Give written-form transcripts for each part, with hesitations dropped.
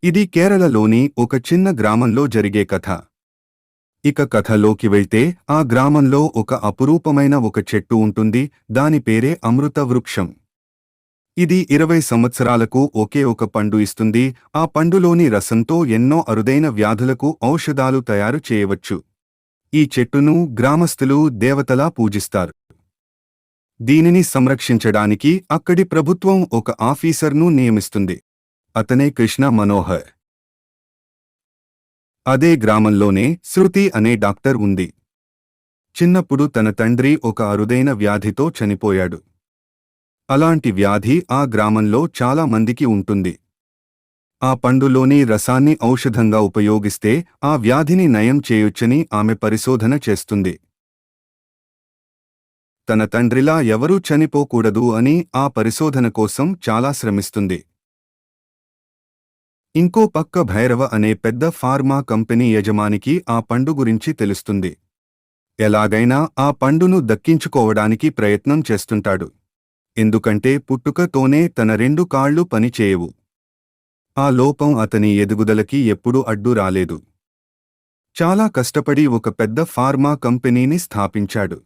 ఇది కేరళలోని ఒక చిన్న గ్రామంలో జరిగే కథ. ఇక కథలోకి వెళ్తే ఆ గ్రామంలో ఒక అపురూపమైన ఒక చెట్టు ఉంటుంది. దాని పేరే అమృత వృక్షం. ఇది 20 సంవత్సరాలకు ఒకే ఒక పండు ఇస్తుంది. ఆ పండులోని రసంతో ఎన్నో అరుదైన వ్యాధులకు ఔషధాలు తయారు చేయవచ్చు. ఈ చెట్టును గ్రామస్తులు దేవతలా పూజిస్తారు. దీనిని సంరక్షించడానికి అక్కడి ప్రభుత్వం ఒక ఆఫీసర్ను నియమిస్తుంది. అతనే కృష్ణ మనోహర్. అదే గ్రామంలోనే శృతి అనే డాక్టర్ ఉంది. చిన్నప్పుడు తన తండ్రి ఒక అరుదైన వ్యాధితో చనిపోయాడు. అలాంటి వ్యాధి ఆ గ్రామంలో చాలా మందికి ఉంటుంది. ఆ పండులోని రసాన్ని ఔషధంగా ఉపయోగిస్తే ఆ వ్యాధిని నయం చేయొచ్చని ఆమె పరిశోధన చేస్తుంది. తన తండ్రిలా ఎవరూ చనిపోకూడదు అని ఆ పరిశోధన కోసం చాలా శ్రమిస్తుంది. ఇంకో పక్క భైరవ అనే పెద్ద ఫార్మా కంపెనీ యజమానికి ఆ పండు గురించి తెలుస్తుంది. ఎలాగైనా ఆ పండును దక్కించుకోవడానికి ప్రయత్నం చేస్తుంటాడు. ఎందుకంటే పుట్టుకతోనే తన 2 కాళ్ళు పనిచేయవు. ఆ లోపం అతని ఎదుగుదలకి ఎప్పుడూ అడ్డు రాలేదు. చాలా కష్టపడి ఒక పెద్ద ఫార్మా కంపెనీని స్థాపించాడు.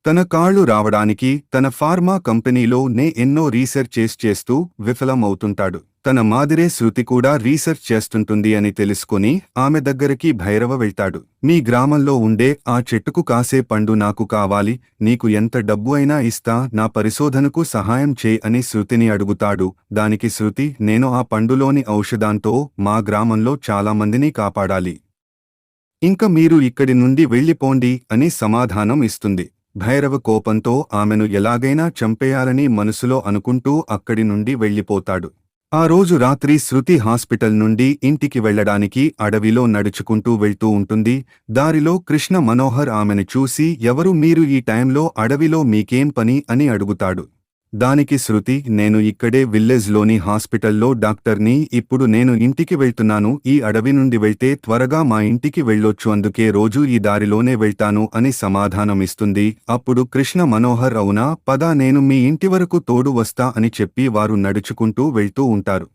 తన కాళ్ళు రావడానికి తన ఫార్మా కంపెనీలో ఎన్నో రీసెర్చ్ చేస్తూ విఫలమవుతుంటాడు. తన మాదిరే శృతి కూడా రీసెర్చ్ చేస్తుంటుంది అని తెలుసుకుని ఆమె దగ్గరికి భైరవ వెళ్తాడు. మీ గ్రామంలో ఉండే ఆ చెట్టుకు కాసే పండు నాకు కావాలి, నీకు ఎంత డబ్బు అయినా ఇస్తా, నా పరిశోధనకు సహాయం చేయి అని శృతిని అడుగుతాడు. దానికి శృతి, నేను ఆ పండులోని ఔషధంతో మా గ్రామంలో చాలా మందిని కాపాడాలి. ఇంక మీరు ఇక్కడి నుండి వెళ్ళిపోండి అని సమాధానం ఇస్తుంది. భైరవ కోపంతో ఆమెను ఎలాగైనా చంపేయాలని మనసులో అనుకుంటూ అక్కడి నుండి వెళ్ళిపోతాడు. ఆ రోజు రాత్రి శృతి హాస్పిటల్ నుండి ఇంటికి వెళ్లడానికి అడవిలో నడుచుకుంటూ వెళ్తూ ఉంటుంది. దారిలో కృష్ణ మనోహర్ ఆమెను చూసి, ఎవరు మీరు, ఈ టైంలో అడవిలో మీకేం పని అని అడుగుతాడు. దానికి శృతి, నేను ఇక్కడే విల్లేజ్లోని హాస్పిటల్లో డాక్టర్ని, ఇప్పుడు నేను ఇంటికి వెళ్తున్నాను. ఈ అడవి నుండి వెళ్తే త్వరగా మా ఇంటికి వెళ్ళొచ్చు, అందుకే రోజూ ఈ దారిలోనే వెళ్తాను అని సమాధానమిస్తుంది. అప్పుడు కృష్ణ మనోహర్, అవునా, పద, నేను మీ ఇంటి వరకు తోడు వస్తా అని చెప్పి వారు నడుచుకుంటూ వెళ్తూ ఉంటారు.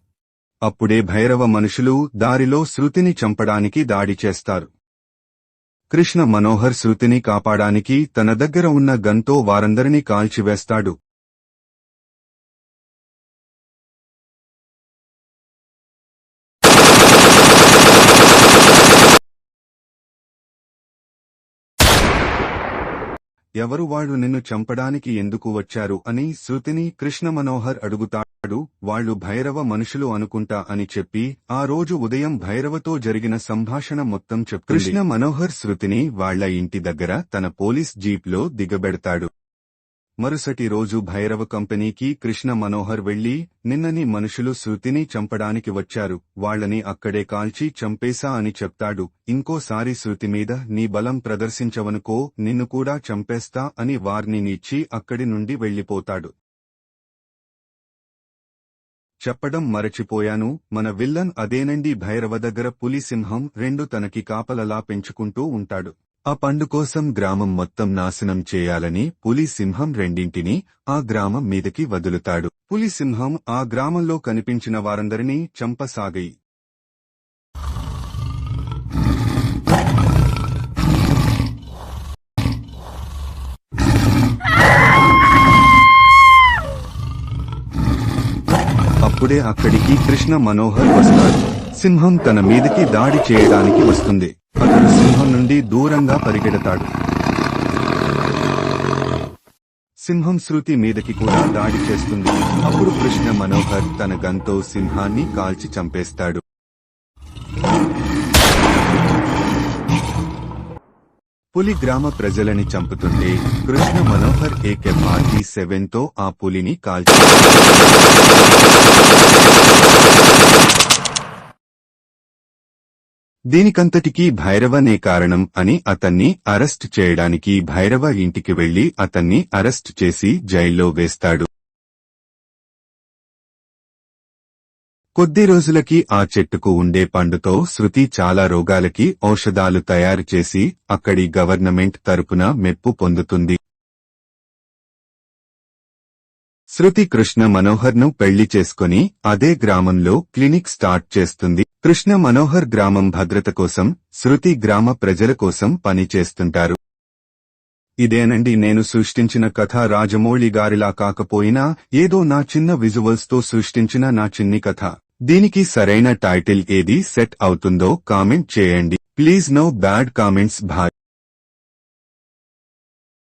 అప్పుడే భైరవ మనుషులు దారిలో శృతిని చంపడానికి దాడి చేస్తారు. కృష్ణ మనోహర్ శృతిని కాపాడానికి తన దగ్గర ఉన్న గన్తో వారందరినీ కాల్చివేస్తాడు. ఎవరు వాళ్లు, నిన్ను చంపడానికి ఎందుకు వచ్చారు అని శృతిని కృష్ణ మనోహర్ అడుగుతాడు. వాళ్లు భైరవ మనుషులు అనుకుంటా అని చెప్పి ఆ రోజు ఉదయం భైరవతో జరిగిన సంభాషణ మొత్తం చెప్తుంది. కృష్ణ మనోహర్ శృతిని వాళ్ల ఇంటి దగ్గర తన పోలీస్ జీప్లో దిగబెడతాడు. మరుసటి రోజు భైరవ కంపెనీకి కృష్ణ మనోహర్ వెళ్లి, నిన్నని మనుషులు శృతిని చంపడానికి వచ్చారు, వాళ్లని అక్కడే కాల్చి చంపేశా అని చెప్తాడు. ఇంకోసారి శృతి మీద నీ బలం ప్రదర్శించవనుకో, నిన్ను కూడా చంపేస్తా అని వార్నింగ్ ఇచ్చి అక్కడి నుండి వెళ్లిపోతాడు. చెప్పడం మరచిపోయాను, మన విల్లన్ అదేనండి. భైరవ దగ్గర పులి సింహం 2 తనకి కాపలలా పెంచుకుంటూ ఉంటాడు. ఆ పండు కోసం గ్రామం మొత్తం నాశనం చేయాలని పులి సింహం రెండింటినీ ఆ గ్రామం మీదకి వదులుతాడు. పులి సింహం ఆ గ్రామంలో కనిపించిన వారందరినీ చంపసాగాయి. అప్పుడే అక్కడికి కృష్ణ మనోహర్ వస్తాడు. సింహం తన మీదకి దాడి చేయడానికి వస్తుంది. అతడు సింహం నుండి దూరంగా పరిగెడతాడు. సింహం శృతి మీదకి కూడా దాడి చేస్తుంది. అప్పుడు కృష్ణ మనోహర్ తన గన్తో సింహాన్ని కాల్చి చంపేస్తాడు. పులి గ్రామ ప్రజలని చంపుతుంటే కృష్ణ మనోహర్ AK-47తో ఆ పులిని కాల్చి దీనికంతటికీ భైరవనే కారణం అని అతన్ని అరెస్ట్ చేయడానికి భైరవ ఇంటికి వెళ్లి అతన్ని అరెస్ట్ చేసి జైల్లో వేస్తాడు. కొద్ది రోజులకి ఆ చెట్టుకు ఉండే పండుతో శృతి చాలా రోగాలకి ఔషధాలు తయారు చేసి అక్కడి గవర్నమెంట్ తరపున మెప్పు పొందుతుంది. శృతి కృష్ణ మనోహర్ను పెళ్లి చేసుకుని అదే గ్రామంలో క్లినిక్ స్టార్ట్ చేస్తుంది. కృష్ణ మనోహర్ గ్రామం భద్రత కోసం, శృతి గ్రామ ప్రజల కోసం పని చేస్తుంటారు. ఇదేనండి నేను సృష్టించిన కథ. రాజమౌళి గారిలా కాకపోయినా ఏదో నా చిన్న విజువల్స్ తో సృష్టించిన నా చిన్ని కథ. దీనికి సరైన టైటిల్ ఏది సెట్ అవుతుందో కామెంట్ చేయండి. Please no bad comments. Bye.